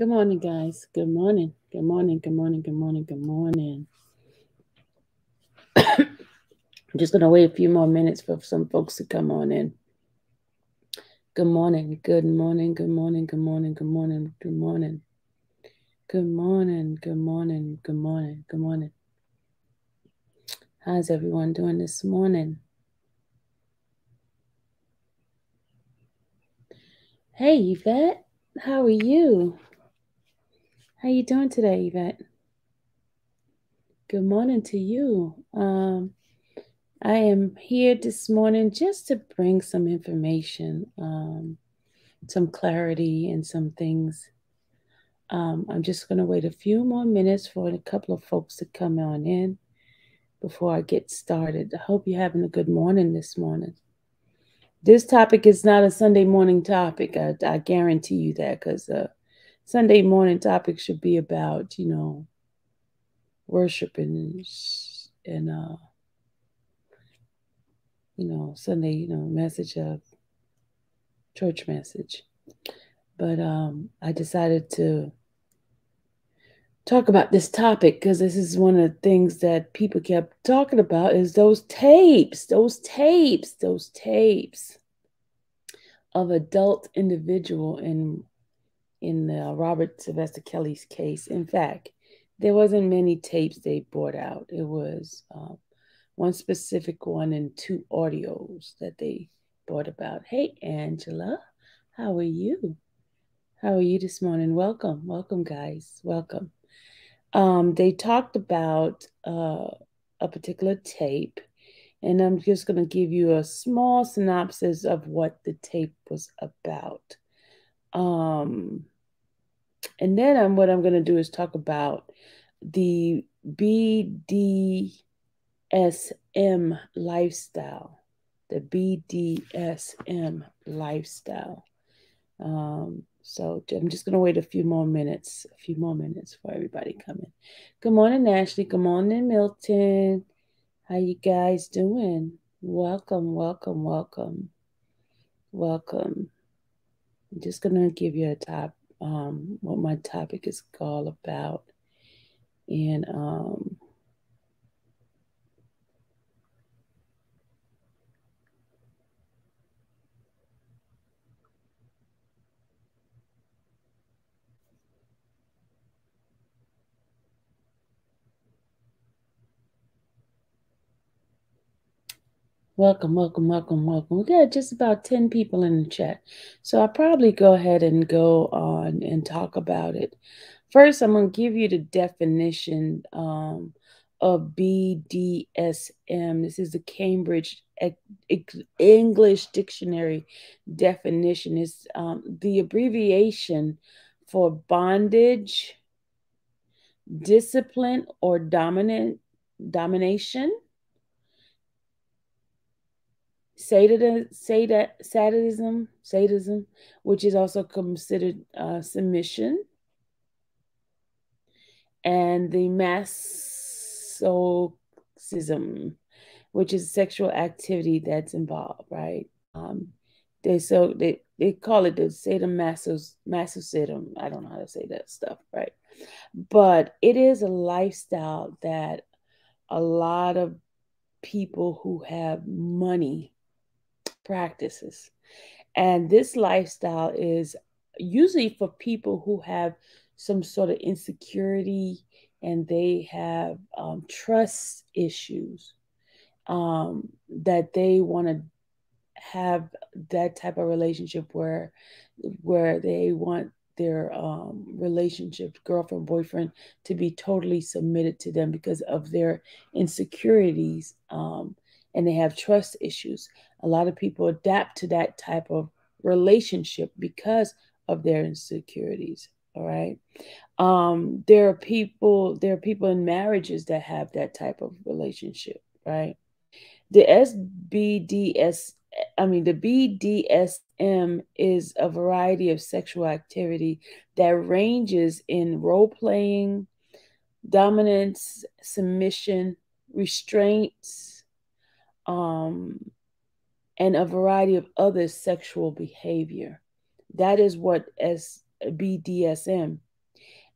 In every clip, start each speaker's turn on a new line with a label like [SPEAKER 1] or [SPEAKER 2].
[SPEAKER 1] Good morning, guys. Good morning. Good morning. Good morning. Good morning. Good morning. I'm just going to wait a few more minutes for some folks to come on in. Good morning. Good morning. Good morning. Good morning. Good morning. Good morning. Good morning. Good morning. Good morning. Good morning. How's everyone doing this morning? Hey, Yvette. How are you? How you doing today, Yvette? Good morning to you. I am here this morning just to bring some information, some clarity, and some things. I'm just going to wait a few more minutes for a couple of folks to come on in before I get started. I hope you're having a good morning this morning. This topic is not a Sunday morning topic. I guarantee you that, because Sunday morning topic should be about, worship and Sunday, message of church message. But I decided to talk about this topic because this is one of the things that people kept talking about is those tapes of adult individual in Robert Sylvester Kelly's case. In fact, there wasn't many tapes they brought out. It was one specific one and two audios that they brought about. Hey, Angela, how are you? How are you this morning? Welcome, guys. Welcome. They talked about a particular tape, and I'm just going to give you a small synopsis of what the tape was about. And then what I'm going to do is talk about the BDSM lifestyle. The BDSM lifestyle. So I'm just going to wait a few more minutes for everybody coming. Good morning, Ashley. Good morning, Milton. How you guys doing? Welcome, welcome, welcome, welcome. I'm just going to give you what my topic is all about. And welcome, welcome, welcome, welcome. We got just about 10 people in the chat. So I'll probably go ahead and go on and talk about it. First, I'm going to give you the definition of BDSM. This is the Cambridge English Dictionary definition. It's the abbreviation for bondage, discipline, or domination. Sadism, which is also considered submission, and the masochism, which is sexual activity that's involved, right? They call it the sadomasochism. I don't know how to say that stuff, right? But it is a lifestyle that a lot of people who have money practices. And this lifestyle is usually for people who have some sort of insecurity and they have trust issues, that they want to have that type of relationship where they want their relationship, girlfriend, boyfriend, to be totally submitted to them because of their insecurities, and they have trust issues. A lot of people adapt to that type of relationship because of their insecurities. All right. There are people in marriages that have that type of relationship, right? The BDSM is a variety of sexual activity that ranges in role playing, dominance, submission, restraints, and a variety of other sexual behavior. That is what BDSM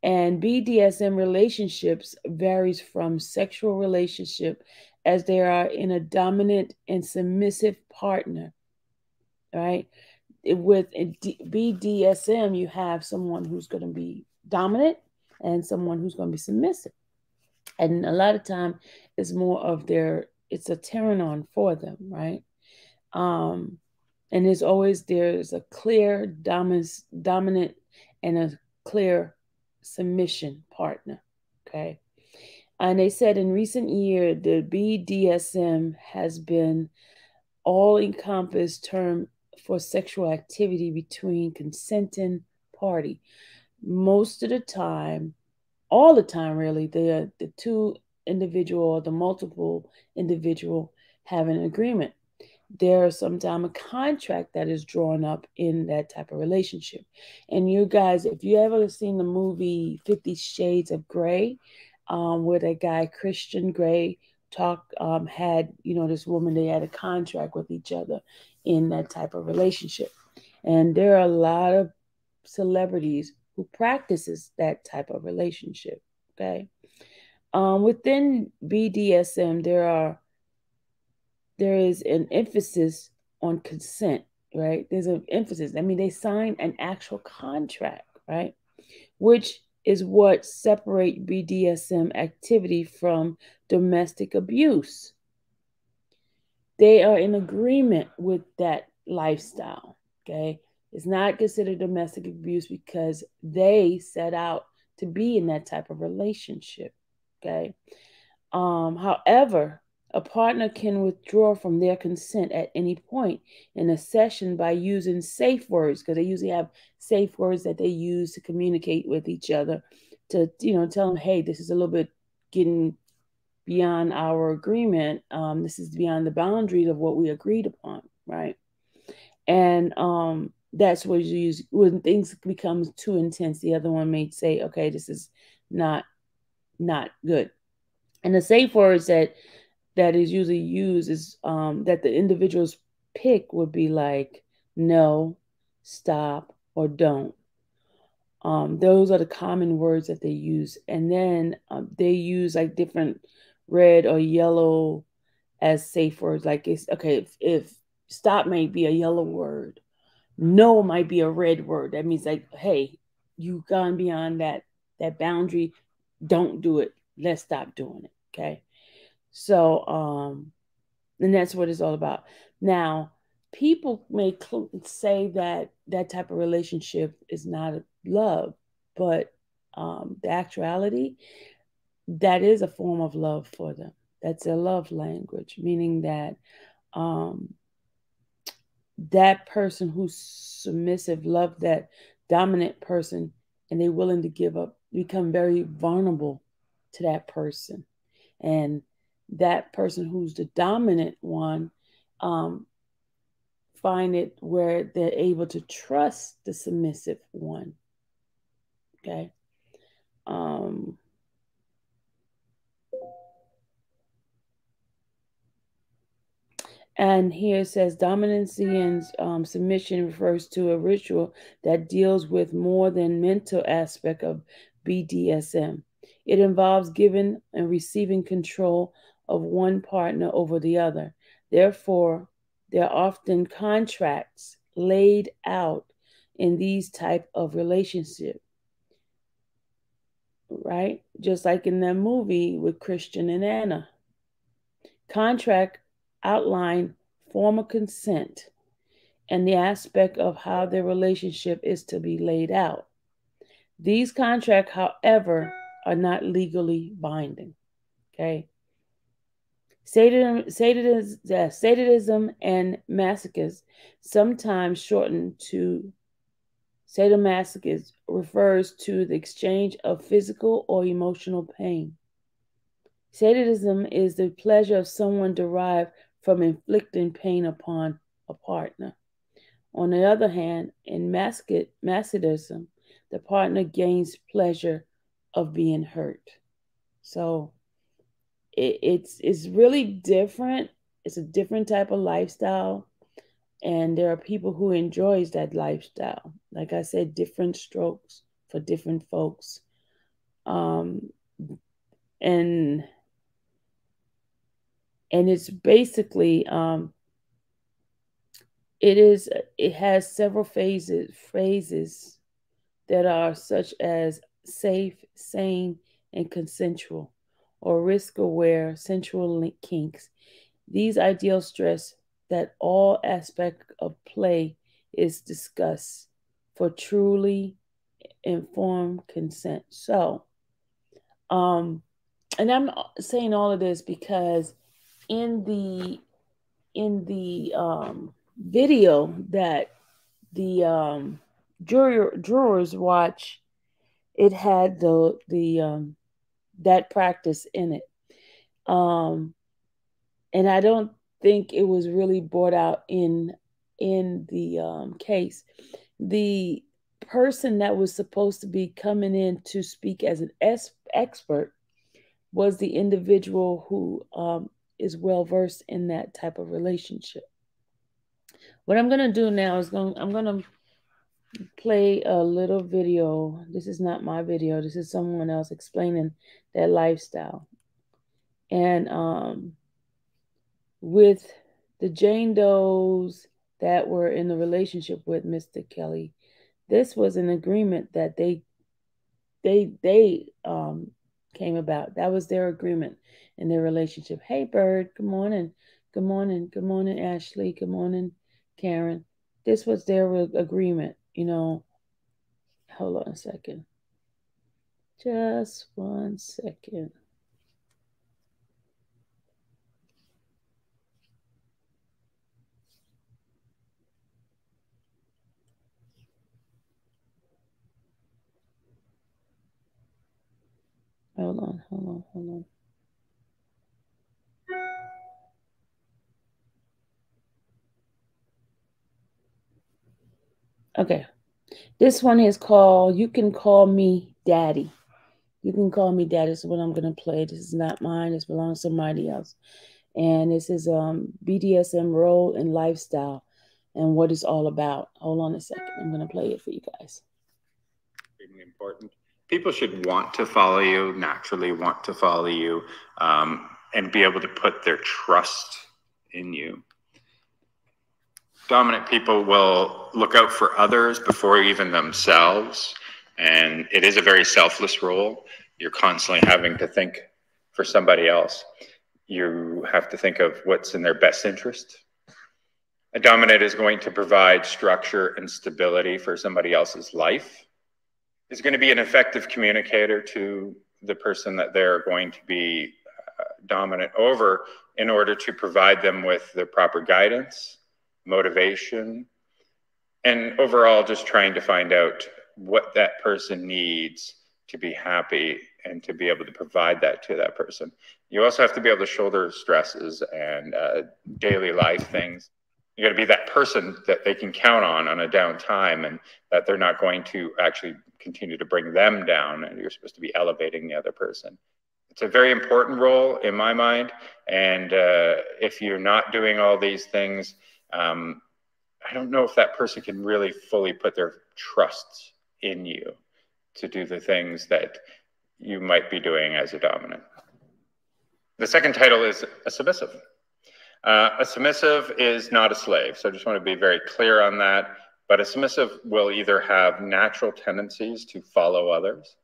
[SPEAKER 1] And BDSM relationships varies from sexual relationship as they are in a dominant and submissive partner, right? With BDSM, you have someone who's going to be dominant and someone who's going to be submissive. And a lot of time it's more of it's a turn on for them, right? Um, and there's a clear dominant and a clear submission partner. Okay. And they said in recent years, the BDSM has been all encompassed term for sexual activity between consenting party. Most of the time, all the time really, the two individual or the multiple individual have an agreement. There's sometimes a contract that is drawn up in that type of relationship. And you guys, if you ever seen the movie 50 Shades of Grey, where that guy Christian Grey had, this woman, they had a contract with each other in that type of relationship. And there are a lot of celebrities who practices that type of relationship. Okay. Within BDSM, there is an emphasis on consent, right? There's an emphasis. I mean, they sign an actual contract, right? Which is what separate BDSM activity from domestic abuse. They are in agreement with that lifestyle, okay? It's not considered domestic abuse because they set out to be in that type of relationship, okay? However, a partner can withdraw from their consent at any point in a session by using safe words, because they usually have safe words that they use to communicate with each other to, tell them, hey, this is a little bit getting beyond our agreement. This is beyond the boundaries of what we agreed upon, right? And that's what you use when things become too intense. The other one may say, okay, this is not good. And the safe words that is usually used is that the individuals pick would be like no, stop, or don't. Those are the common words that they use. And then they use like different red or yellow as safe words. Like it's okay, if stop may be a yellow word, no might be a red word. That means like, hey, you've gone beyond that boundary. Don't do it. Let's stop doing it. Okay. So and that's what it's all about. Now, people may say that that type of relationship is not love, but the actuality, that is a form of love for them. That's a love language, meaning that um, that person who's submissive love that dominant person, and they're willing to give up, become very vulnerable to that person. And that person who's the dominant one um, find it where they're able to trust the submissive one. Okay. Um, And here it says dominancy and submission refers to a ritual that deals with more than mental aspect of BDSM. It involves giving and receiving control of one partner over the other. Therefore, there are often contracts laid out in these type of relationship, right? Just like in that movie with Christian and Anna. Contract outline formal consent and the aspect of how their relationship is to be laid out. These contracts, however, are not legally binding. Okay. Sadism and masochism, sometimes shortened to sadomasochism, refers to the exchange of physical or emotional pain. Sadism is the pleasure of someone derived from inflicting pain upon a partner. On the other hand, in masochism, the partner gains pleasure of being hurt. So it's really different. It's a different type of lifestyle, and there are people who enjoys that lifestyle. Like I said, different strokes for different folks. Um, and it's basically it has several phases that are such as safe, sane, and consensual, or risk aware sensual kinks. These ideals stress that all aspect of play is discussed for truly informed consent. So, and I'm saying all of this because in the video that the jurors watch, it had the that practice in it, and I don't think it was really brought out in the case. The person that was supposed to be coming in to speak as an expert was the individual who is well versed in that type of relationship. What I'm going to do now is I'm going to play a little video. This is not my video. This is someone else explaining their lifestyle. And with the Jane Does that were in the relationship with Mr. Kelly, this was an agreement that they came about. That was their agreement in their relationship. Hey, Bird. Good morning. Good morning. Good morning, Ashley. Good morning, Karen. This was their agreement. You know. Hold on a second. Just 1 second. Hold on. Hold on. Hold on. Okay. This one is called You Can Call Me Daddy. You Can Call Me Daddy. This is what I'm going to play. This is not mine. This belongs to somebody else. And this is BDSM role and lifestyle and what it's all about. Hold on a second. I'm going to play it for you guys.
[SPEAKER 2] Extremely important. People should want to follow you, naturally want to follow you, and be able to put their trust in you. Dominant people will look out for others before even themselves, and it is a very selfless role. You're constantly having to think for somebody else. You have to think of what's in their best interest. A dominant is going to provide structure and stability for somebody else's life. Is going to be an effective communicator to the person that they're going to be dominant over in order to provide them with the proper guidance, motivation, and overall just trying to find out what that person needs to be happy and to be able to provide that to that person. You also have to be able to shoulder stresses and daily life things. You got to be that person that they can count on a down time, and that they're not going to actually continue to bring them down, and you're supposed to be elevating the other person. It's a very important role in my mind, and if you're not doing all these things, I don't know if that person can really fully put their trust in you to do the things that you might be doing as a dominant. The second title is a submissive. A submissive is not a slave, so I just want to be very clear on that. But a submissive will either have natural tendencies to follow others,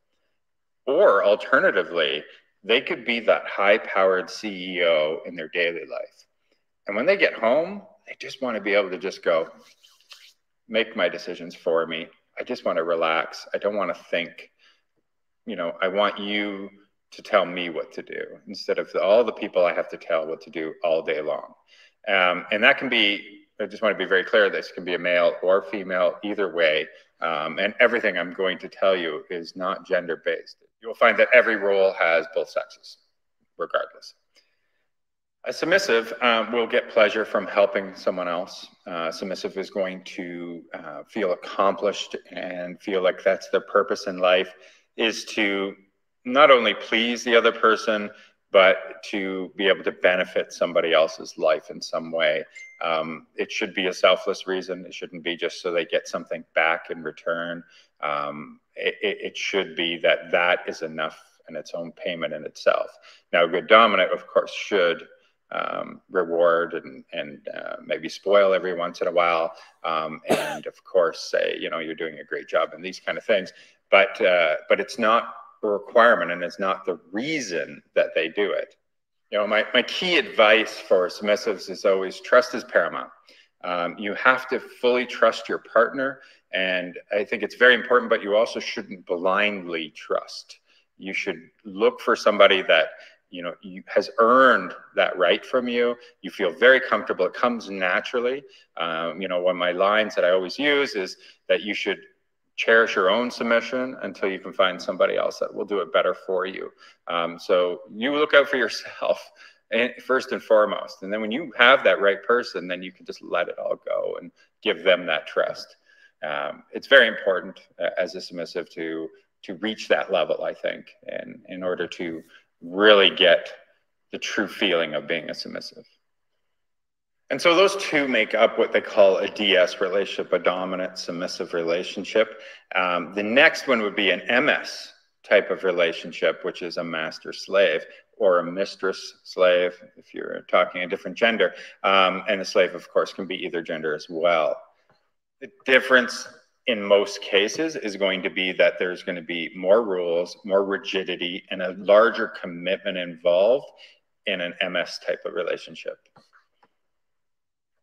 [SPEAKER 2] or alternatively, they could be that high-powered CEO in their daily life. And when they get home, they just want to be able to just go, make my decisions for me. I just want to relax. I don't want to think. You know, I want you to tell me what to do instead of all the people I have to tell what to do all day long. And that can be, I just want to be very clear, this can be a male or female, either way. And everything I'm going to tell you is not gender-based. You'll find that every role has both sexes, regardless. A submissive will get pleasure from helping someone else. Submissive is going to feel accomplished and feel like that's their purpose in life, is to not only please the other person, but to be able to benefit somebody else's life in some way. It should be a selfless reason. It shouldn't be just so they get something back in return. it should be that that is enough in its own payment in itself. Now, a good dominant, of course, should reward and maybe spoil every once in a while, and of course say, you know, you're doing a great job and these kind of things. But it's not a requirement, and it's not the reason that they do it. You know, my key advice for submissives is always trust is paramount. You have to fully trust your partner, and I think it's very important, but you also shouldn't blindly trust. You should look for somebody that, you know, has earned that right from you. You feel very comfortable. It comes naturally. You know, one of my lines that I always use is that you should cherish your own submission until you can find somebody else that will do it better for you. So you look out for yourself first and foremost. And then when you have that right person, then you can just let it all go and give them that trust. It's very important as a submissive to reach that level, I think, and in order to really get the true feeling of being a submissive. And so those two make up what they call a DS relationship, a dominant submissive relationship. The next one would be an MS type of relationship, which is a master slave or a mistress slave, if you're talking a different gender. And the slave, of course, can be either gender as well. The difference in most cases is going to be that there's going to be more rules, more rigidity, and a larger commitment involved in an MS type of relationship.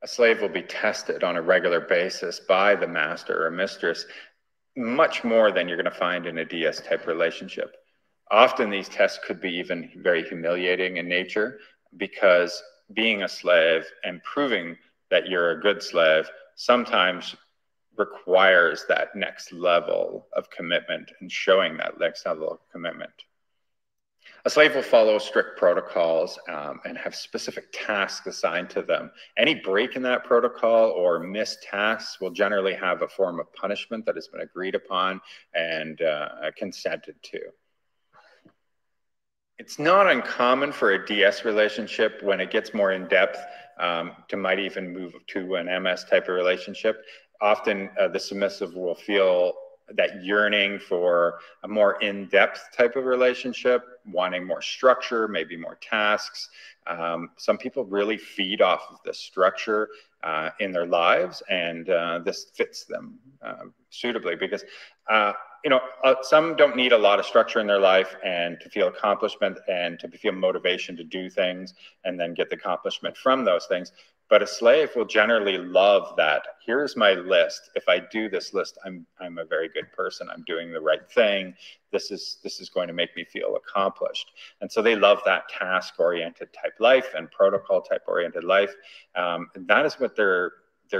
[SPEAKER 2] A slave will be tested on a regular basis by the master or mistress, much more than you're going to find in a DS type relationship. Often these tests could be even very humiliating in nature, because being a slave and proving that you're a good slave sometimes requires that next level of commitment and showing that next level of commitment. A slave will follow strict protocols and have specific tasks assigned to them. Any break in that protocol or missed tasks will generally have a form of punishment that has been agreed upon and consented to. It's not uncommon for a DS relationship, when it gets more in depth, to might even move to an MS type of relationship. Often the submissive will feel that yearning for a more in-depth type of relationship, wanting more structure, maybe more tasks. Some people really feed off of the structure in their lives, and this fits them suitably, because you know, some don't need a lot of structure in their life and to feel accomplishment and to feel motivation to do things and then get the accomplishment from those things. But a slave will generally love that. Here's my list. If I do this list, I'm a very good person. I'm doing the right thing. This is going to make me feel accomplished. And so they love that task-oriented type life and protocol type oriented life. That is what they're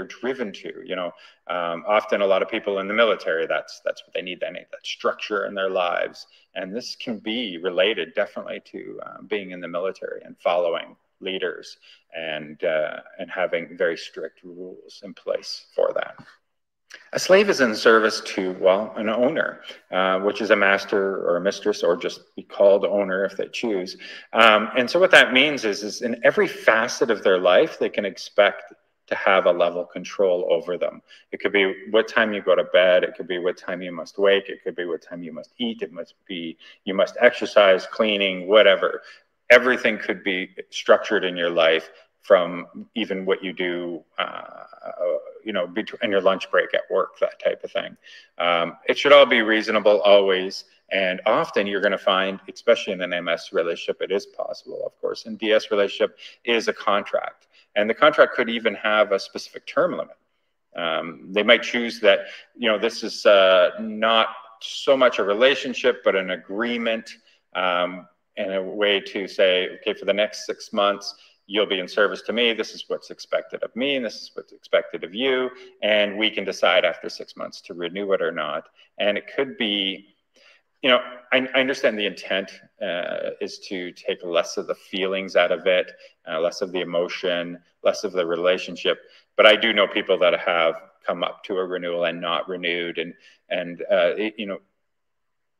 [SPEAKER 2] driven to. You know, often a lot of people in the military, that's what they need. They need that structure in their lives. And this can be related definitely to being in the military and following leaders and having very strict rules in place for that. A slave is in service to, well, an owner, which is a master or a mistress, or just be called owner if they choose. And so what that means is in every facet of their life, they can expect to have a level control over them. It could be what time you go to bed. It could be what time you must wake. It could be what time you must eat. It must be, you must exercise, cleaning, whatever. Everything could be structured in your life, from even what you do, you know, in your lunch break at work, that type of thing. It should all be reasonable always. And often you're going to find, especially in an MS relationship, it is possible, of course. In DS relationship is a contract. And the contract could even have a specific term limit. They might choose that, you know, this is not so much a relationship, but an agreement, and a way to say, okay, for the next 6 months, you'll be in service to me. This is what's expected of me, and this is what's expected of you. And we can decide after 6 months to renew it or not. And it could be, you know, I understand the intent is to take less of the feelings out of it, less of the emotion, less of the relationship. But I do know people that have come up to a renewal and not renewed. And you know,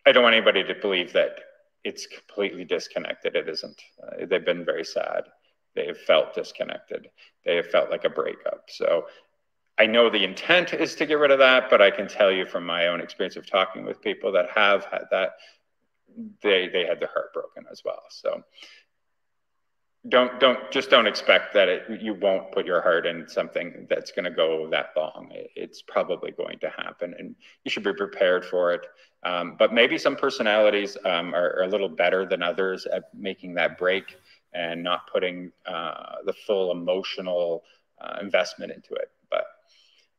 [SPEAKER 2] I don't want anybody to believe that it's completely disconnected. It isn't. They've been very sad. They have felt disconnected. They have felt like a breakup. So I know the intent is to get rid of that, but I can tell you from my own experience of talking with people that have had that, they had their heart broken as well. So don't expect that you won't put your heart in something that's going to go that long. It's probably going to happen, and you should be prepared for it. But maybe some personalities are a little better than others at making that break and not putting the full emotional investment into it. But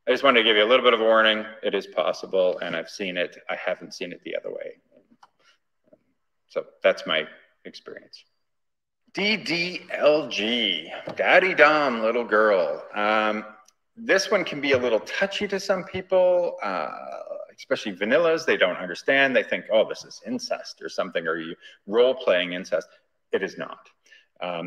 [SPEAKER 2] I just wanted to give you a little bit of a warning. It is possible, and I've seen it. I haven't seen it the other way. So that's my experience. DDLG, Daddy Dom, little girl. This one can be a little touchy to some people, especially vanillas. They don't understand. They think, oh, this is incest or something, or you role-playing incest. It is not.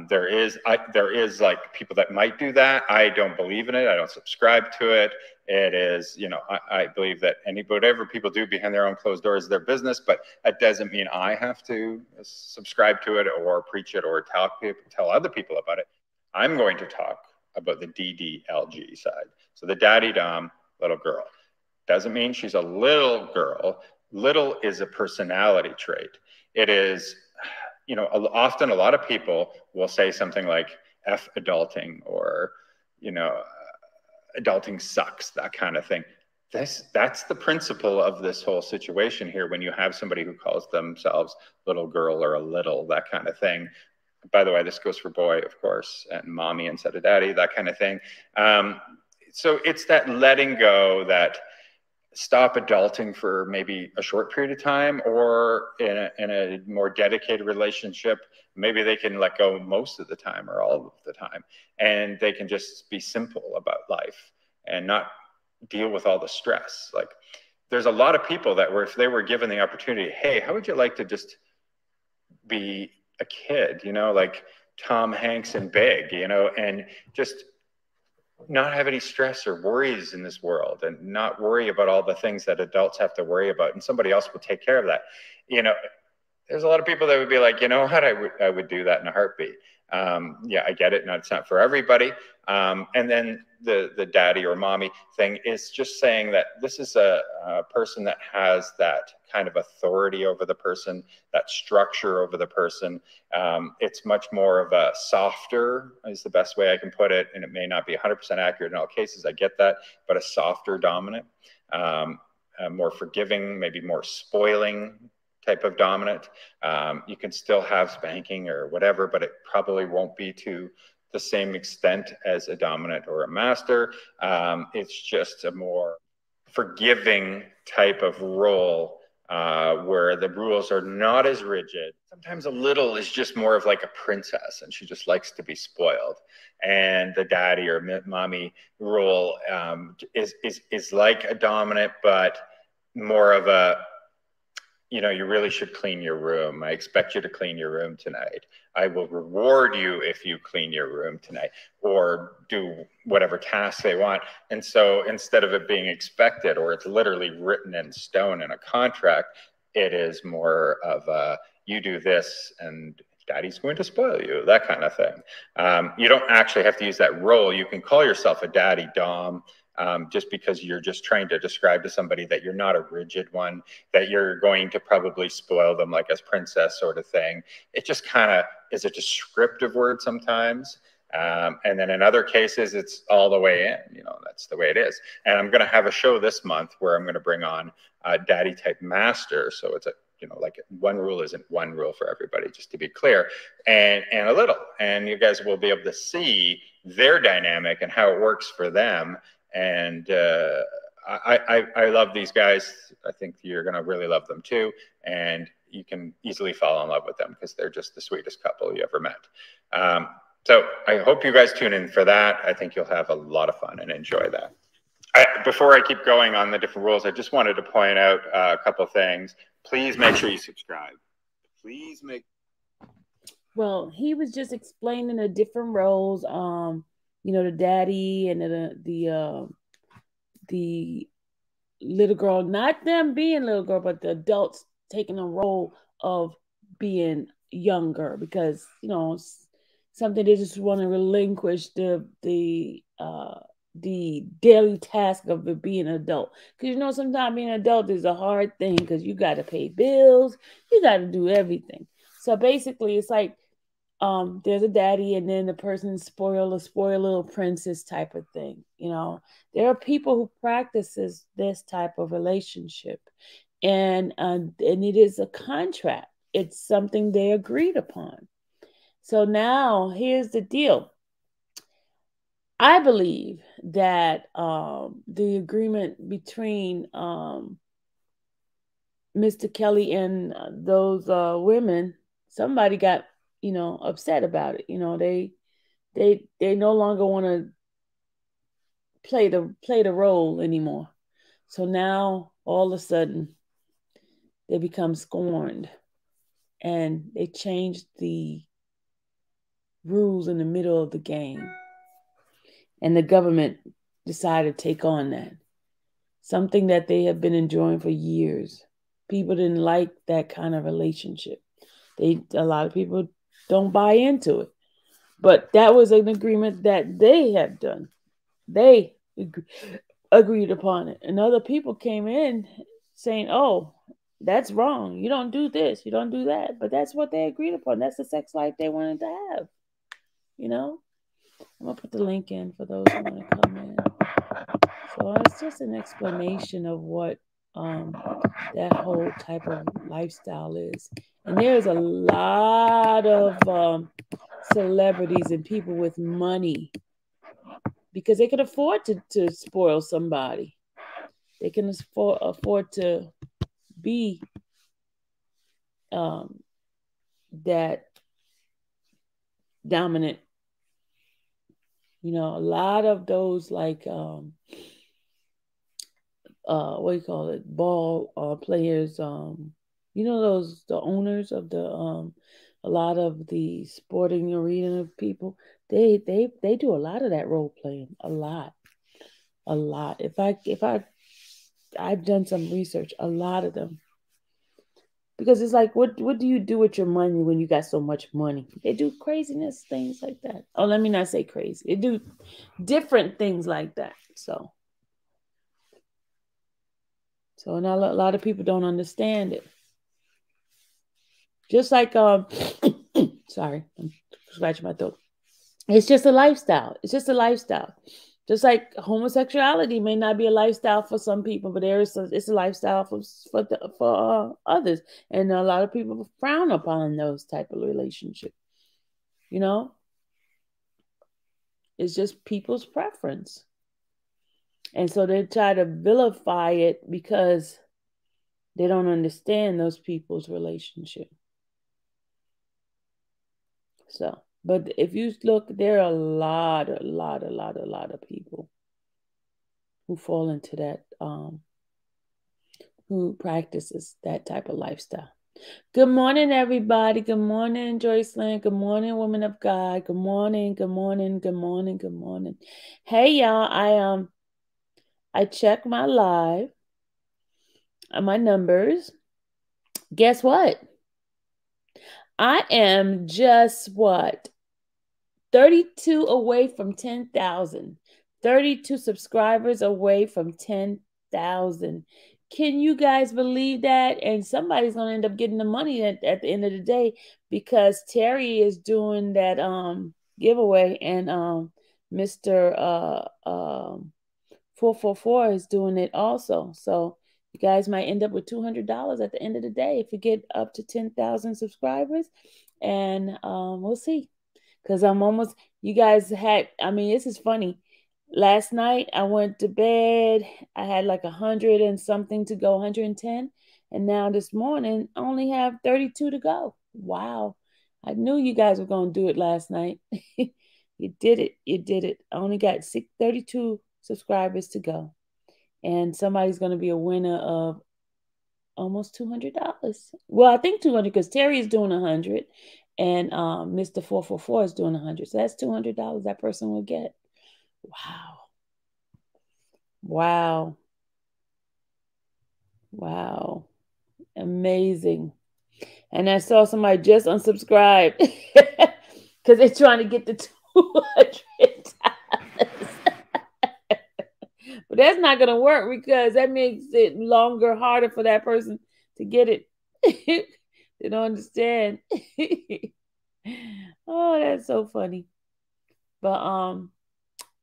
[SPEAKER 2] There is like people that might do that. I don't believe in it. I don't subscribe to it. It is, you know, I believe that whatever people do behind their own closed doors is their business, but that doesn't mean I have to subscribe to it or preach it or tell other people about it. I'm going to talk about the DDLG side. So the daddy dom little girl. Doesn't mean she's a little girl. Little is a personality trait. It is, you know, often a lot of people will say something like F adulting or, you know, adulting sucks, that kind of thing. That's the principle of this whole situation here when you have somebody who calls themselves little girl or a little, that kind of thing. By the way, this goes for boy, of course, and mommy instead of daddy, that kind of thing. So it's that letting go, that stop adulting for maybe a short period of time, or in a more dedicated relationship, maybe they can let go most of the time or all of the time, and they can just be simple about life and not deal with all the stress. Like there's a lot of people that were, if they were given the opportunity, hey, how would you like to just be a kid, you know, like Tom Hanks and Big, you know, and just not have any stress or worries in this world and not worry about all the things that adults have to worry about, and somebody else will take care of that. You know, there's a lot of people that would be like, you know what, I would do that in a heartbeat. Yeah, I get it. No, it's not for everybody. And then the daddy or mommy thing is just saying that this is a person that has that kind of authority over the person, that structure over the person. It's much more of a softer, is the best way I can put it. And it may not be 100% accurate in all cases. I get that, but a softer dominant, more forgiving, maybe more spoiling type of dominant. You can still have spanking or whatever, but it probably won't be to the same extent as a dominant or a master. It's just a more forgiving type of role where the rules are not as rigid. Sometimes a little is just more of like a princess and she just likes to be spoiled. And the daddy or mommy role is like a dominant, but more of a, you know, you really should clean your room. I expect you to clean your room tonight. I will reward you if you clean your room tonight, or do whatever task they want. And so instead of it being expected, or it's literally written in stone in a contract, it is more of a, you do this and daddy's going to spoil you, that kind of thing. You don't actually have to use that role. You can call yourself a daddy dom, just because you're just trying to describe to somebody that you're not a rigid one, that you're going to probably spoil them like as princess sort of thing. It just kind of is a descriptive word sometimes. And then in other cases, it's all the way in, you know, that's the way it is. And I'm going to have a show this month where I'm going to bring on a daddy type master. So it's a, you know, like one rule isn't one rule for everybody, just to be clear, and a little, and you guys will be able to see their dynamic and how it works for them. And I love these guys. I think you're going to really love them too. And you can easily fall in love with them because they're just the sweetest couple you ever met. So I hope you guys tune in for that. I think you'll have a lot of fun and enjoy that. Before I keep going on the different rules, I just wanted to point out a couple of things. Please make sure you subscribe. Please make.
[SPEAKER 1] Well, he was just explaining the different roles. You know, the daddy and the little girl, not them being little girl, but the adults taking a role of being younger because, you know, something they just want to relinquish the the daily task of it being an adult. Because you know, sometimes being an adult is a hard thing because you got to pay bills, you got to do everything. So basically, it's like there's a daddy, and then the person spoil a spoiled little princess type of thing. You know, there are people who practices this type of relationship, and it is a contract. It's something they agreed upon. So now here's the deal. I believe that the agreement between Mr. Kelly and those women, somebody got, upset about it. They no longer want to play the role anymore. So now all of a sudden they become scorned, and they changed the rules in the middle of the game, and the government decided to take on that, something that they have been enjoying for years. People didn't like that kind of relationship. A lot of people don't buy into it. But that was an agreement that they had done. They agreed upon it. And other people came in saying, "Oh, that's wrong. You don't do this, you don't do that." But that's what they agreed upon. That's the sex life they wanted to have. You know? I'm gonna put the link in for those who want to come in. So it's just an explanation of what that whole type of lifestyle is. And there's a lot of celebrities and people with money because they can afford to spoil somebody. They can afford to be um, that dominant. A lot of those like what do you call it, ball players, those the owners of the a lot of the sporting arena people, they do a lot of that role playing, a lot. If I've done some research, a lot of them, because it's like, what do you do with your money when you got so much money? They do craziness things like that. Oh, let me not say crazy. They do different things like that. So now a lot of people don't understand it. Just like sorry, I'm scratching my throat. It's just a lifestyle. It's just a lifestyle. Just like homosexuality may not be a lifestyle for some people, but it's a lifestyle for others, and a lot of people frown upon those type of relationships. You know, it's just people's preference, and so they try to vilify it because they don't understand those people's relationship. So, but if you look, there are a lot of people who fall into that, who practices that type of lifestyle. Good morning, everybody. Good morning, Joycelyn. Good morning, woman of God. Good morning. Good morning. Good morning. Good morning. Hey, y'all. I checked my live, my numbers. Guess what? I am just what? 32 away from 10,000. 32 subscribers away from 10,000. Can you guys believe that? And somebody's going to end up getting the money at the end of the day, because Terry is doing that giveaway, and Mr. 444 is doing it also. So you guys might end up with $200 at the end of the day if you get up to 10,000 subscribers. And we'll see. Because I'm almost, you guys had, this is funny. Last night I went to bed, I had like 100 and something to go, 110. And now this morning I only have 32 to go. Wow. I knew you guys were going to do it last night. You did it. You did it. I only got 32 subscribers to go. And somebody's going to be a winner of almost $200. Well, I think 200 because Terry is doing 100 and Mr. 444 is doing 100. So that's $200 that person will get. Wow. Wow. Wow. Amazing. And I saw somebody just unsubscribed because they're trying to get the $200. But that's not going to work because that makes it longer, harder for that person to get it. They don't understand. Oh, that's so funny. But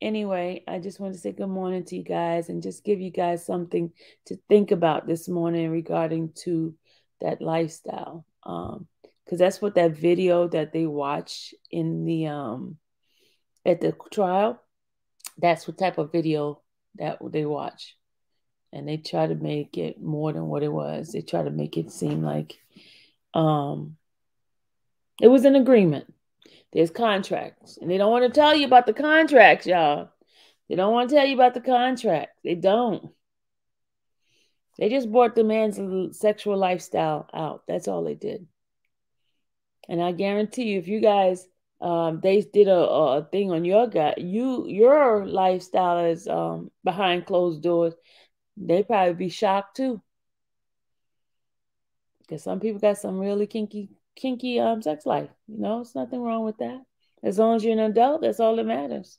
[SPEAKER 1] anyway, I just want to say good morning to you guys and just give you guys something to think about this morning regarding to that lifestyle. Because that's what that video that they watch in the at the trial, that's what type of video that they watch. And they try to make it more than what it was. They try to make it seem like it was an agreement. There's contracts. And they don't want to tell you about the contracts, y'all. They don't want to tell you about the contract. They don't. They just brought the man's sexual lifestyle out. That's all they did. And I guarantee you, if you guys, they did a thing on your guy, your lifestyle is behind closed doors, they'd probably be shocked too. Because some people got some really kinky sex life. You know, there's nothing wrong with that. As long as you're an adult, that's all that matters.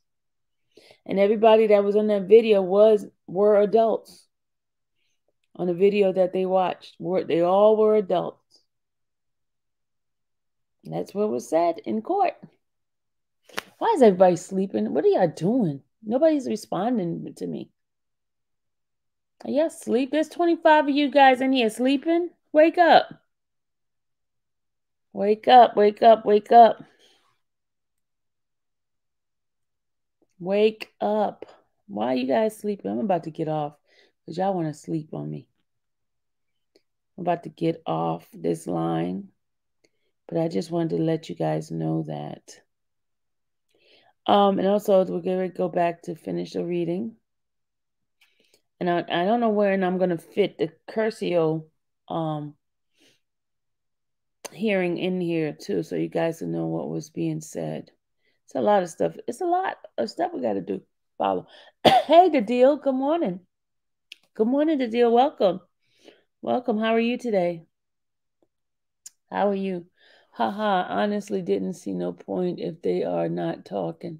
[SPEAKER 1] And everybody that was on that video were adults. On the video that they watched, they all were adults. And that's what was said in court. Why is everybody sleeping? What are y'all doing? Nobody's responding to me. Are y'all asleep? There's 25 of you guys in here sleeping. Wake up. Wake up, wake up, wake up. Wake up. Why are you guys sleeping? I'm about to get off because y'all want to sleep on me. I'm about to get off this line. But I just wanted to let you guys know that. And also, we're going to go back to finish the reading. And I don't know where I'm going to fit the Curcio hearing in here, too, so you guys will know what was being said. It's a lot of stuff. It's a lot of stuff we got to do. Follow. Hey, the deal. Good morning. Good morning, the deal. Welcome. Welcome. How are you today? How are you? Haha, honestly didn't see no point if they are not talking.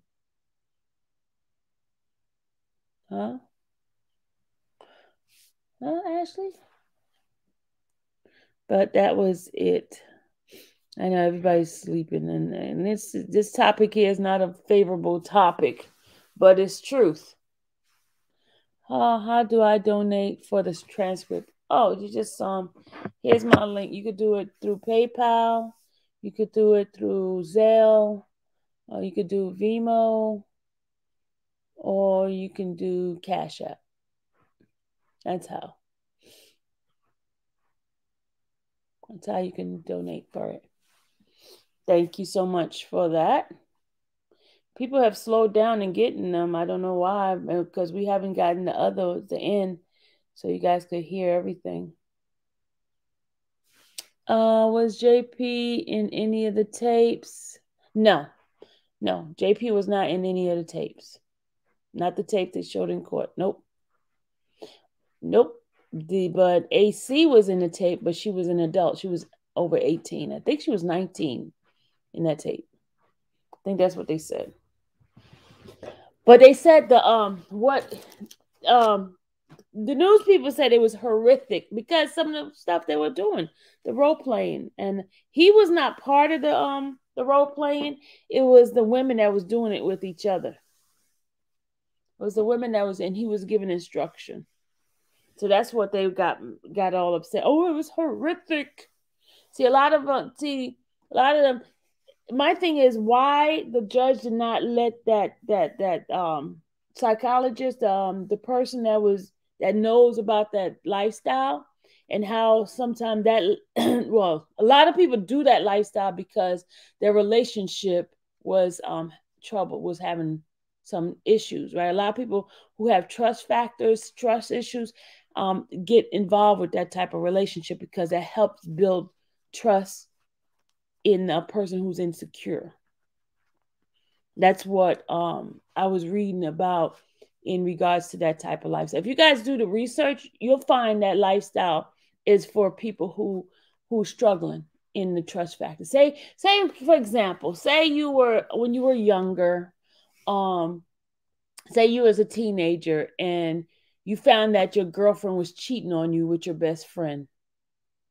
[SPEAKER 1] Huh? Huh, Ashley? But that was it. I know everybody's sleeping, and this topic here is not a favorable topic, but it's truth. How do I donate for this transcript? Oh, you just here's my link. You could do it through PayPal, you could do it through Zelle, or you could do Vimo, or you can do Cash App. That's how. That's how you can donate for it. Thank you so much for that. People have slowed down in getting them. I don't know why, because we haven't gotten the end, so you guys could hear everything. Was JP in any of the tapes? No. JP was not in any of the tapes. Not the tape they showed in court. Nope. But AC was in the tape, but she was an adult. She was over 18. I think she was 19 in that tape. I think that's what they said. But they said the news people said it was horrific because some of the stuff they were doing, the role playing, and he was not part of the role playing. It was the women that was doing it with each other. It was the women that was, and he was giving instruction. So that's what they got all upset. Oh, it was horrific. See, a lot of them. My thing is why the judge did not let that psychologist, the person that knows about that lifestyle and how sometimes that well, a lot of people do that lifestyle because their relationship was having some issues, right? A lot of people who have trust issues, get involved with that type of relationship because that helps build trust in a person who's insecure. That's what I was reading about in regards to that type of lifestyle. If you guys do the research, you'll find that lifestyle is for people who's struggling in the trust factor. Say for example, say you were when you were younger, say you as a teenager and You found that your girlfriend was cheating on you with your best friend,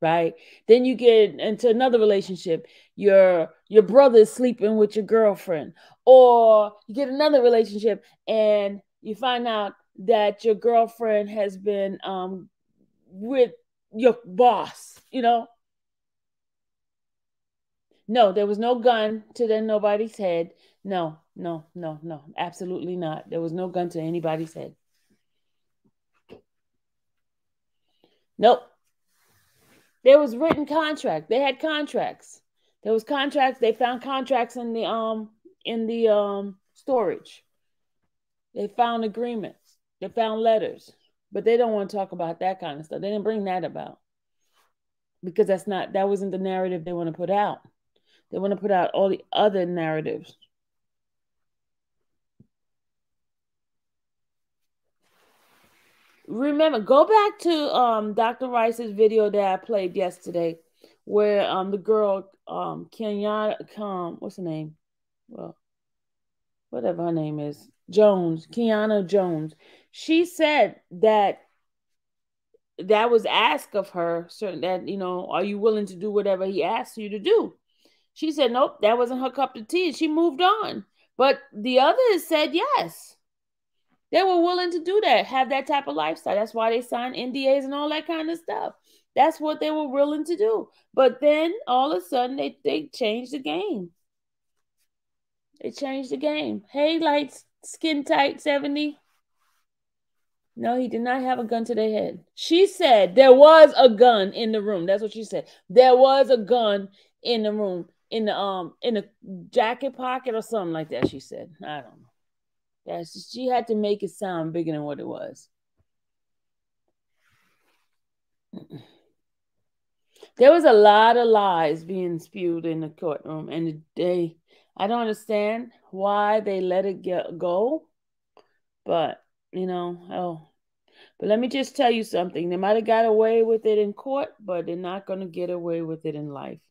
[SPEAKER 1] right? Then you get into another relationship. Your brother is sleeping with your girlfriend, or you get another relationship and you find out that your girlfriend has been with your boss. No, there was no gun to nobody's head. No, no, no, no, absolutely not. There was no gun to anybody's head. Nope. There was written contract. They had contracts. There was contracts. They found contracts in the storage. They found agreements. They found letters. But they don't want to talk about that kind of stuff. They didn't bring that about because that wasn't the narrative they want to put out. They want to put out all the other narratives. Remember, go back to Dr. Rice's video that I played yesterday, where the girl Kenya what's her name? Well, whatever her name is, Jones, Kiana Jones. She said that was asked of her, certain that are you willing to do whatever he asked you to do? She said nope, that wasn't her cup of tea. She moved on. But the others said yes. They were willing to do that, have that type of lifestyle. That's why they signed NDAs and all that kind of stuff. That's what they were willing to do. But then all of a sudden they changed the game. They changed the game. Hey, lights, skin tight 70. No, he did not have a gun to their head. She said there was a gun in the room. That's what she said. There was a gun in the room, in the jacket pocket or something like that. She said, I don't know. She had to make it sound bigger than what it was. There was a lot of lies being spewed in the courtroom, and I don't understand why they let it go, but but let me just tell you something. They might have got away with it in court, but they're not going to get away with it in life.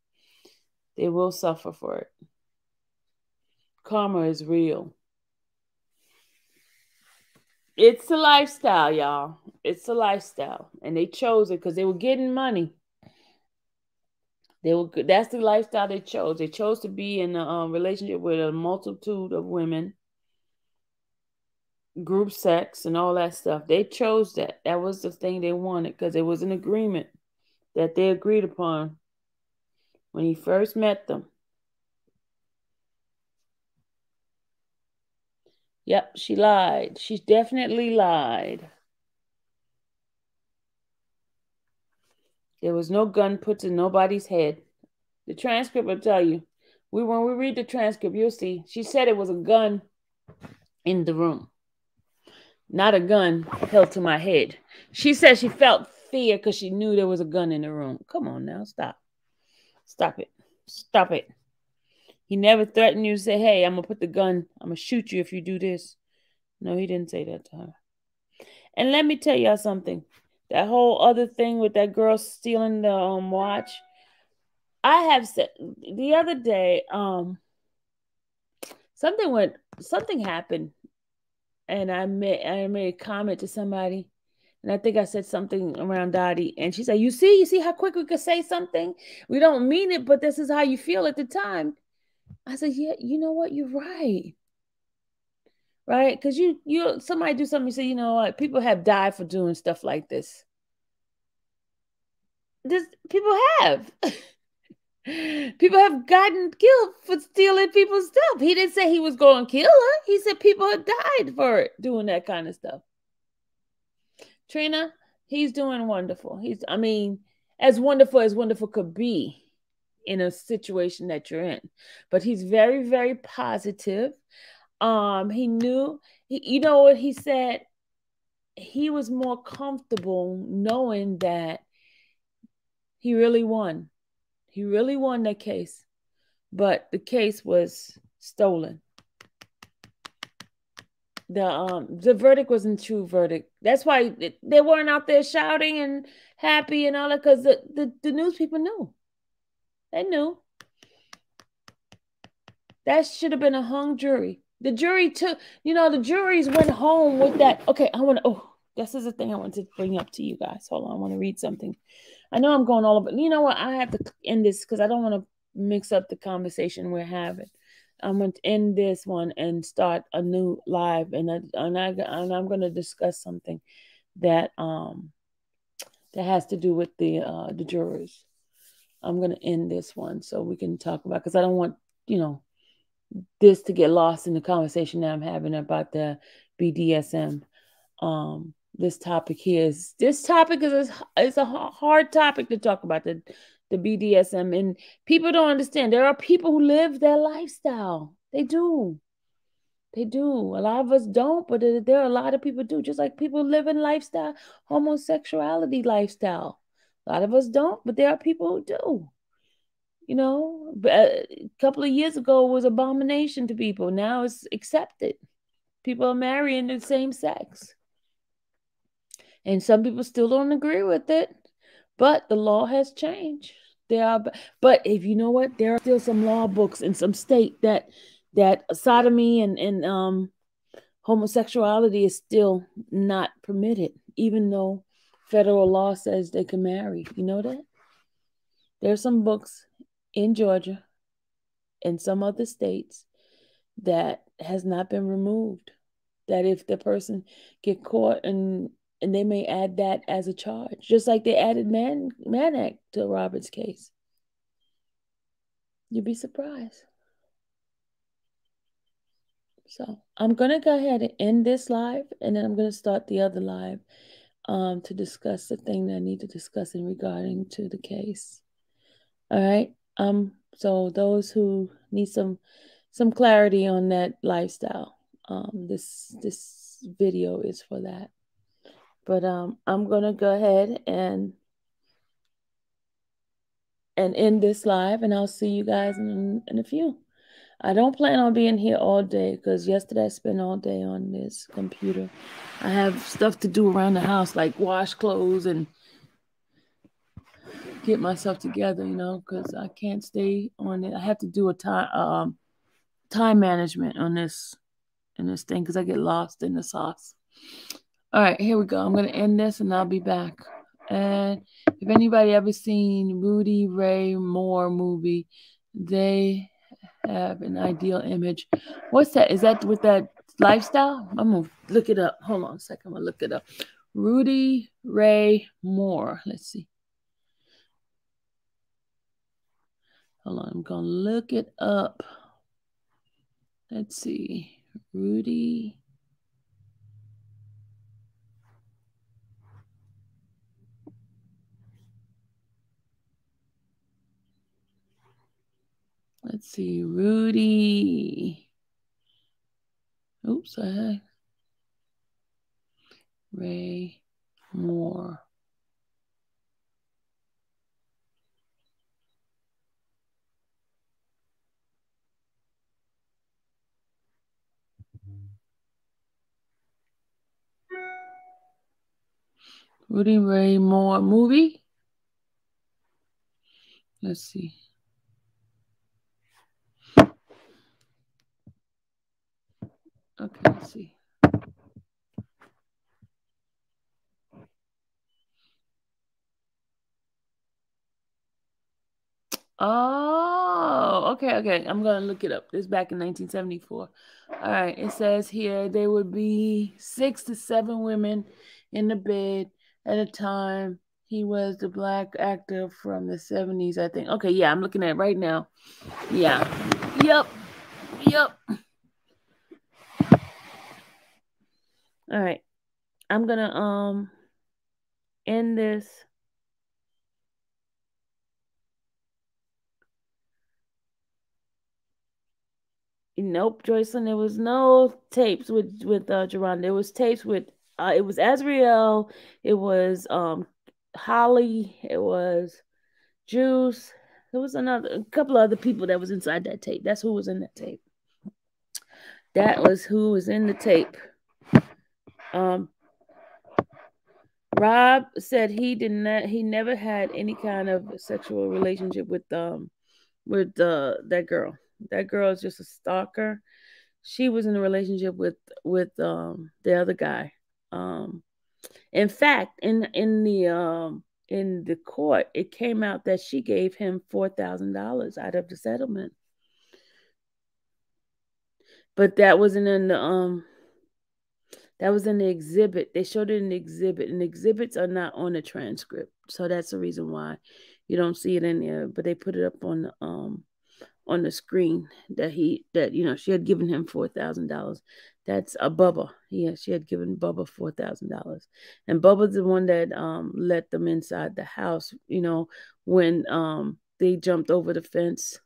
[SPEAKER 1] They will suffer for it. Karma is real. It's a lifestyle, y'all. It's a lifestyle. And they chose it because they were getting money. That's the lifestyle they chose. They chose to be in a relationship with a multitude of women, group sex, and all that stuff. They chose that. That was the thing they wanted because it was an agreement that they agreed upon when he first met them. Yep, she lied. She definitely lied. There was no gun put to nobody's head. The transcript will tell you. When we read the transcript, you'll see. She said it was a gun in the room. Not a gun held to my head. She said she felt fear because she knew there was a gun in the room. Come on now, stop. Stop it. Stop it. He never threatened you to say, hey, I'm going to put the gun, I'm going to shoot you if you do this. No, he didn't say that to her. And let me tell y'all something. That whole other thing with that girl stealing the watch. I have said the other day, something happened, and I made a comment to somebody, and I think I said something around Dottie, and she said, "You see how quick we could say something. We don't mean it, but this is how you feel at the time." I said, "Yeah, you know what? You're right." Right? Because somebody do something, you say, you know what? People have died for doing stuff like this. People have. People have gotten killed for stealing people's stuff. He didn't say he was going to kill her. He said people have died for it, doing that kind of stuff. Trina, he's doing wonderful. As wonderful could be in a situation that you're in. But he's very, very positive. He knew, you know what he said? He was more comfortable knowing that he really won. He really won that case, but the case was stolen. The verdict wasn't a true verdict. That's why they weren't out there shouting and happy and all that, because the news people knew. They knew. That should have been a hung jury. The jury the juries went home with that. Okay, this is the thing I want to bring up to you guys. Hold on, I want to read something. I know I'm going all over. You know what? I have to end this because I don't want to mix up the conversation we're having. I'm going to end this one and start a new live, and I'm going to discuss something that that has to do with the jurors. I'm going to end this one so we can talk about, because I don't want this to get lost in the conversation that I'm having about the BDSM. This topic here is it's a hard topic to talk about, the BDSM, and people don't understand. There are people who live their lifestyle. They do. They do. A lot of us don't, but there are a lot of people do. Just like people live in lifestyle, homosexuality lifestyle. A lot of us don't, but there are people who do. But a couple of years ago it was abomination to people. Now it's accepted. People are marrying the same sex. And some people still don't agree with it, but the law has changed. But if you know what, there are still some law books in some state that sodomy and homosexuality is still not permitted, even though federal law says they can marry. You know that? There's some books in Georgia and some other states that has not been removed. That if the person get caught, and they may add that as a charge, just like they added Man Act to Robert's case. You'd be surprised. So I'm gonna go ahead and end this live, and then I'm gonna start the other live to discuss the thing that I need to discuss in regarding to the case. All right. So those who need some clarity on that lifestyle, this video is for that. But I'm gonna go ahead and end this live, and I'll see you guys in a few. I don't plan on being here all day because yesterday I spent all day on this computer. I have stuff to do around the house, like wash clothes and get myself together, because I can't stay on it. I have to do a time management on this thing because I get lost in the sauce. All right, here we go. I'm going to end this and I'll be back. And if anybody ever seen Rudy Ray Moore movie, they have an ideal image. What's that? Is that with that lifestyle? I'm going to look it up. Hold on a second. I'm going to look it up. Rudy Ray Moore. Let's see. Hold on. I'm going to look it up. Let's see. Rudy. Let's see. Rudy. Oops. Ray Moore. Rudy Ray Moore movie. Let's see. Okay, let's see. Oh, okay. I'm gonna look it up. This back in 1974. All right, it says here there would be 6 to 7 women in the bed at a time. He was the black actor from the 70s, I think. Okay, yeah, I'm looking at it right now. Yeah. Yep. All right. I'm gonna end this. Nope, Joycelyn. There was no tapes with Jerron. There was tapes with it was Azriel, it was Holly, it was Juice. There was a couple of other people that was inside that tape. That's who was in that tape. That was who was in the tape. Rob said he never had any kind of sexual relationship with that girl. That girl is just a stalker. She was in a relationship with the other guy. In fact, in the court, it came out that she gave him $4,000 out of the settlement. But that was in the exhibit. They showed it in the exhibit, and the exhibits are not on the transcript. So that's the reason why you don't see it in there. But they put it up on the screen that she had given him $4,000. That's a Bubba. Yeah, she had given Bubba $4,000, and Bubba's the one that let them inside the house. When they jumped over the fence.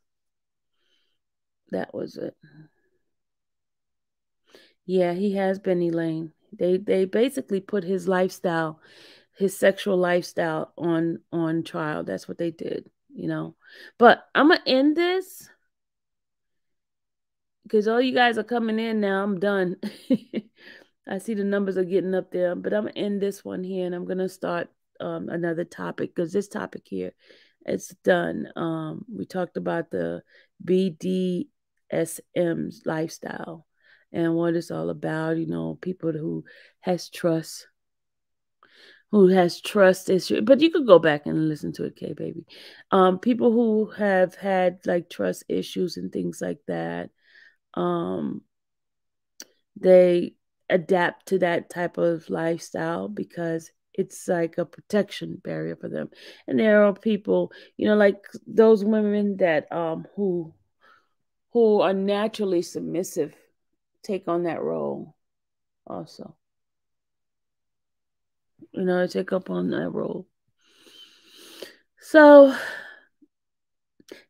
[SPEAKER 1] That was it. Yeah, he has been Elaine. They basically put his lifestyle, his sexual lifestyle on trial. That's what they did. But I'm gonna end this because all you guys are coming in now. I'm done. I see the numbers are getting up there, but I'm gonna end this one here, and I'm gonna start another topic because this topic here, it's done. We talked about the BDSM lifestyle and what it's all about. People who has trust issue, but you could go back and listen to it, K baby. People who have had like trust issues and things like that. Um, they adapt to that type of lifestyle because it's like a protection barrier for them. And there are people, like those women that who are naturally submissive take on that role also. Take up on that role. So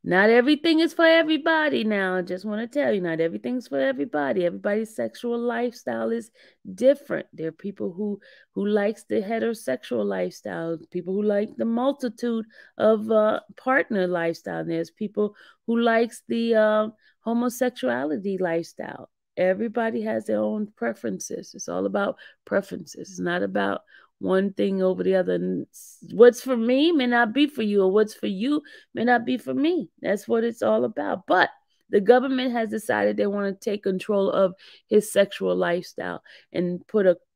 [SPEAKER 1] not everything is for everybody now. I just want to tell you, not everything's for everybody. Everybody's sexual lifestyle is different. There are people who likes the heterosexual lifestyle, people who like the multitude of partner lifestyle. And there's people who likes the homosexuality lifestyle. Everybody has their own preferences. It's all about preferences. It's not about one thing over the other. And what's for me may not be for you, or what's for you may not be for me. That's what it's all about. But the government has decided they want to take control of his sexual lifestyle and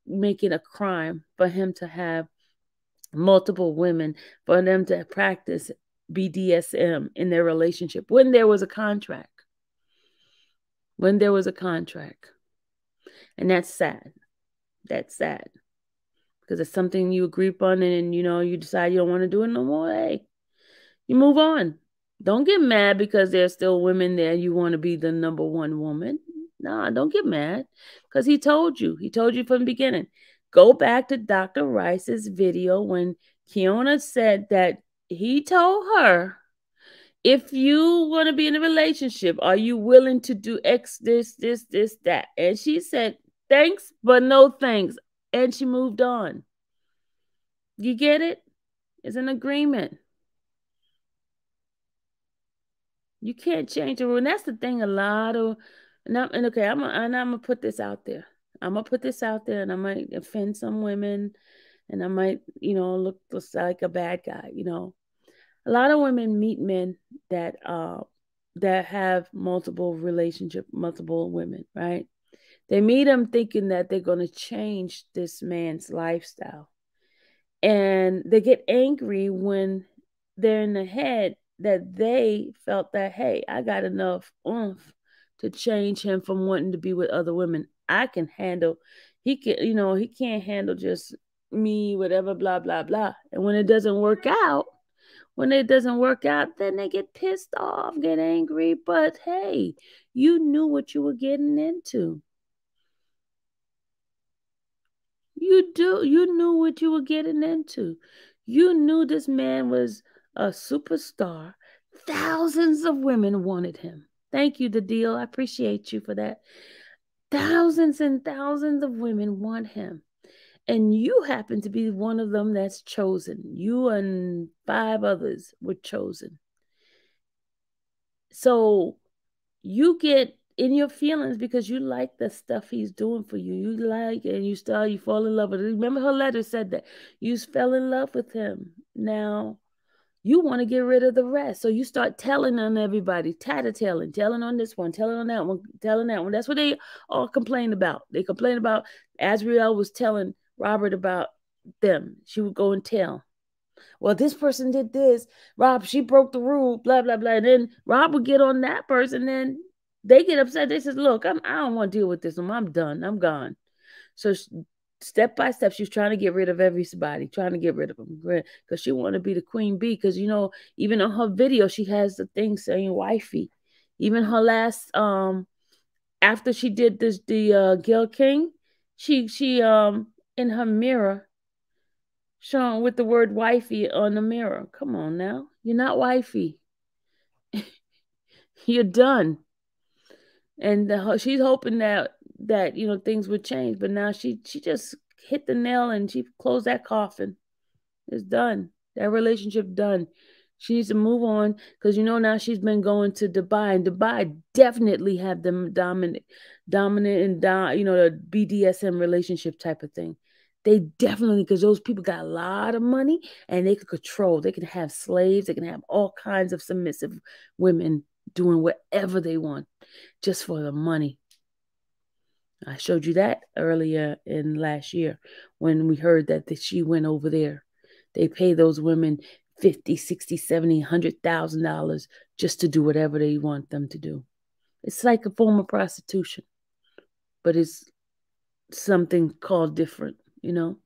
[SPEAKER 1] make it a crime for him to have multiple women, for them to practice BDSM in their relationship when there was a contract. When there was a contract. And that's sad. That's sad. Because it's something you agree upon and you decide you don't want to do it no more. Hey, you move on. Don't get mad because there's still women there. You want to be the number one woman. Nah, don't get mad because he told you. He told you from the beginning. Go back to Dr. Rice's video when Kiona said that he told her, if you want to be in a relationship, are you willing to do X, this, that? And she said, thanks, but no thanks. And she moved on. You get it? It's an agreement. You can't change the rule. And that's the thing, a lot of, okay, I'm gonna put this out there. I'm gonna put this out there, and I might offend some women, and I might, look like a bad guy. A lot of women meet men that have multiple women, right? They meet them thinking that they're gonna change this man's lifestyle, and they get angry when they're in the head that they felt that, hey, I got enough oomph to change him from wanting to be with other women. I can handle, he can't handle just me, whatever, blah, blah, blah. And when it doesn't work out, then they get pissed off, get angry. But hey, you knew what you were getting into. You knew what you were getting into. You knew this man was a superstar. Thousands of women wanted him. Thank you, the deal. I appreciate you for that. Thousands and thousands of women want him. And you happen to be one of them that's chosen. You and 5 others were chosen. So you get in your feelings because you like the stuff he's doing for you. You like, and you fall in love with it. Remember her letter said that you fell in love with him. Now you want to get rid of the rest. So you start telling on everybody, tattletaling, telling on this one, telling on that one, telling that one. That's what they all complain about. They complain about, Azriel was telling Robert about them. She would go and tell. Well, this person did this. Rob, she broke the rule, blah, blah, blah. And then Rob would get on that person. Then they get upset. They says, look, I don't want to deal with this. I'm done. I'm gone. So step by step, she's trying to get rid of everybody, trying to get rid of them because she want to be the queen bee. Because, you know, even on her video, she has the thing saying wifey. Even her last, after she did this, the Gail King, she in her mirror, shown with the word wifey on the mirror. Come on now. You're not wifey. You're done. And she's hoping that you know things would change, but now she just hit the nail and she closed that coffin. It's done. That relationship done. She needs to move on because you know now she's been going to Dubai, and Dubai definitely have them dominant and you know the BDSM relationship type of thing. They definitely, because those people got a lot of money and they can control. They can have slaves. They can have all kinds of submissive women doing whatever they want just for the money. I showed you that earlier in last year when we heard that she went over there. They pay those women 50, 60, 70, $100,000 just to do whatever they want them to do. It's like a form of prostitution, but it's something called different, you know?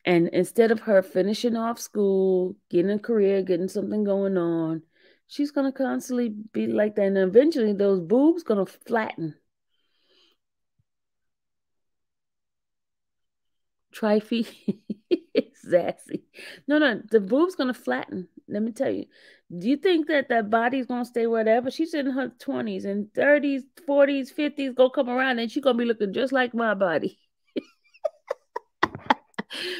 [SPEAKER 1] And instead of her finishing off school, getting a career, getting something going on, she's going to constantly be like that. And eventually those boobs going to flatten. Trify. Sassy. No, the boob's going to flatten. Let me tell you. Do you think that body's going to stay whatever? She's in her 20s and 30s, 40s, 50s, go come around and she's going to be looking just like my body.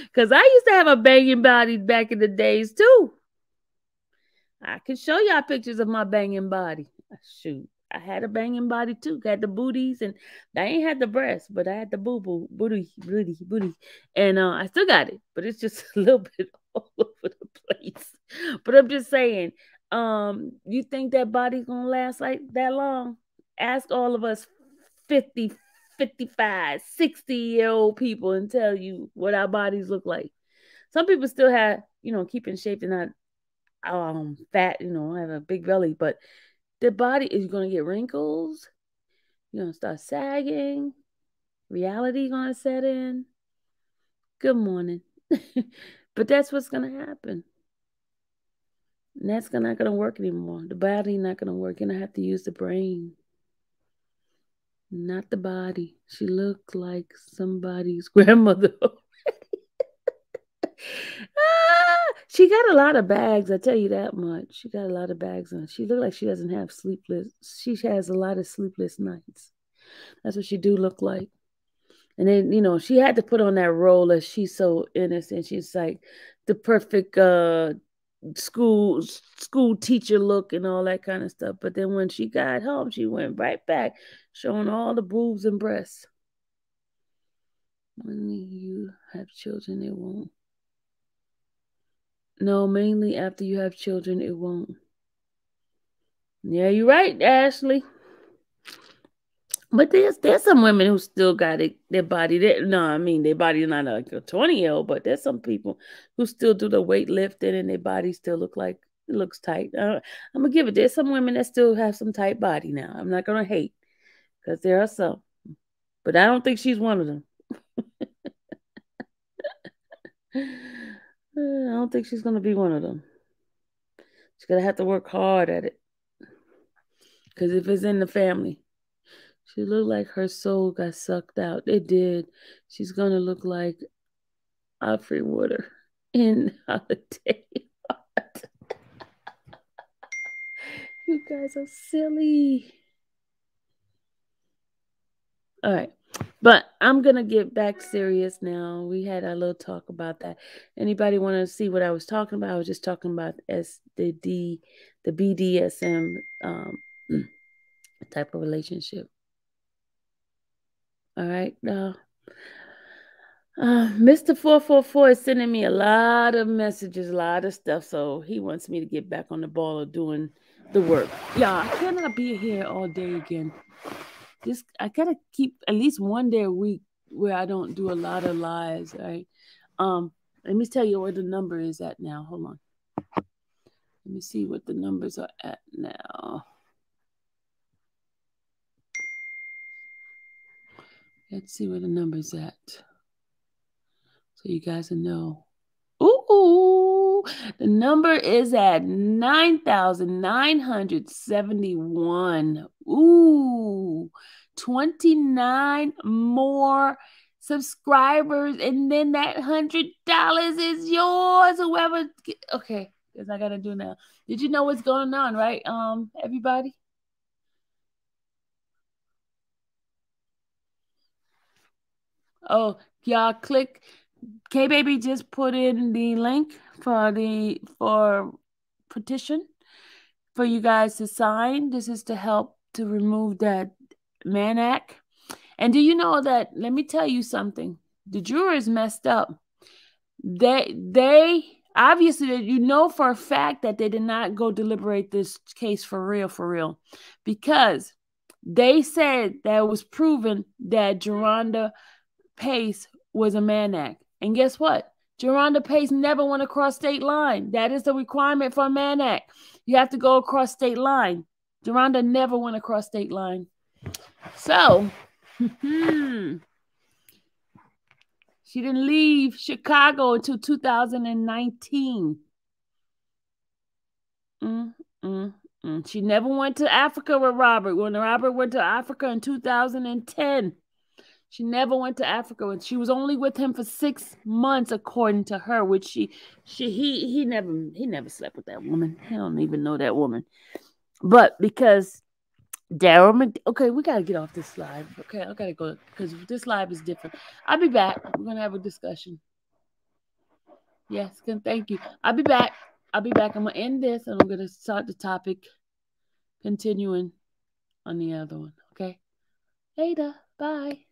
[SPEAKER 1] Because I used to have a banging body back in the days too. I can show y'all pictures of my banging body. Shoot. I had a banging body too. Got the booties, and I ain't had the breasts, but I had the booty. And I still got it, but it's just a little bit all over the place. But I'm just saying, you think that body's gonna last like that long? Ask all of us 50, 55, 60-year-old people and tell you what our bodies look like. Some people still have, you know, keep in shape and not fat, you know, have a big belly, but the body is going to get wrinkles. You're going to start sagging. Reality going to set in. Good morning. But that's what's going to happen. And that's not going to work anymore. The body not going to work. You're going to have to use the brain. Not the body. She looked like somebody's grandmother. She got a lot of bags, I tell you that much. She got a lot of bags on. She looked like she doesn't have sleepless. She has a lot of sleepless nights. That's what she do look like. And then, you know, she had to put on that role as she's so innocent. She's like the perfect school teacher look and all that kind of stuff. But then when she got home, she went right back, showing all the boobs and breasts. When you have children, it won't. No, mainly after you have children, it won't. Yeah, you're right, Ashley. But there's some women who still got their body. Their body is not like a 20-year-old, but there's some people who still do the weightlifting and their body still looks tight. I'm gonna give it. There's some women that still have some tight body now. I'm not gonna hate because there are some, but I don't think she's one of them. I don't think she's gonna be one of them. She's gonna have to work hard at it. Because if it's in the family, she looked like her soul got sucked out. It did. She's gonna look like Alfred Water in Holiday Heart. You guys are silly. All right. But I'm gonna get back serious now. We had a little talk about that. Anybody want to see what I was talking about? I was just talking about the BDSM type of relationship. All right. Mr. 444 is sending me a lot of messages, a lot of stuff. So he wants me to get back on the ball of doing the work. Yeah, I cannot be here all day again. I gotta keep at least one day a week where I don't do a lot of lies, right? Let me tell you where the number is at now. Hold on. Let me see what the numbers are at now. Let's see where the number's at. So you guys will know. Ooh, the number is at 9,971. Ooh, 29 more subscribers, and then that $100 is yours. Whoever, okay, because I gotta do now. Did you know what's going on, right? Everybody. Oh, y'all click. K Baby just put in the link for petition for you guys to sign. This is to help to remove that Mann Act. And do you know that? Let me tell you something. The jurors messed up. They obviously, you know for a fact that they did not go deliberate this case for real, because they said that it was proven that Geronda Pace was a Mann Act. And guess what? Geronda Pace never went across state line. That is the requirement for a Mann Act. You have to go across state line. Geronda never went across state line. So, she didn't leave Chicago until 2019. She never went to Africa with Robert. When Robert went to Africa in 2010, she never went to Africa. She was only with him for 6 months, according to her, which he never slept with that woman. He don't even know that woman. But because okay, we gotta get off this live. Okay, I gotta go because this live is different. I'll be back. We're gonna have a discussion. Yes, thank you. I'll be back. I'm gonna end this and I'm gonna start the topic, continuing on the other one. Okay. Later. Bye.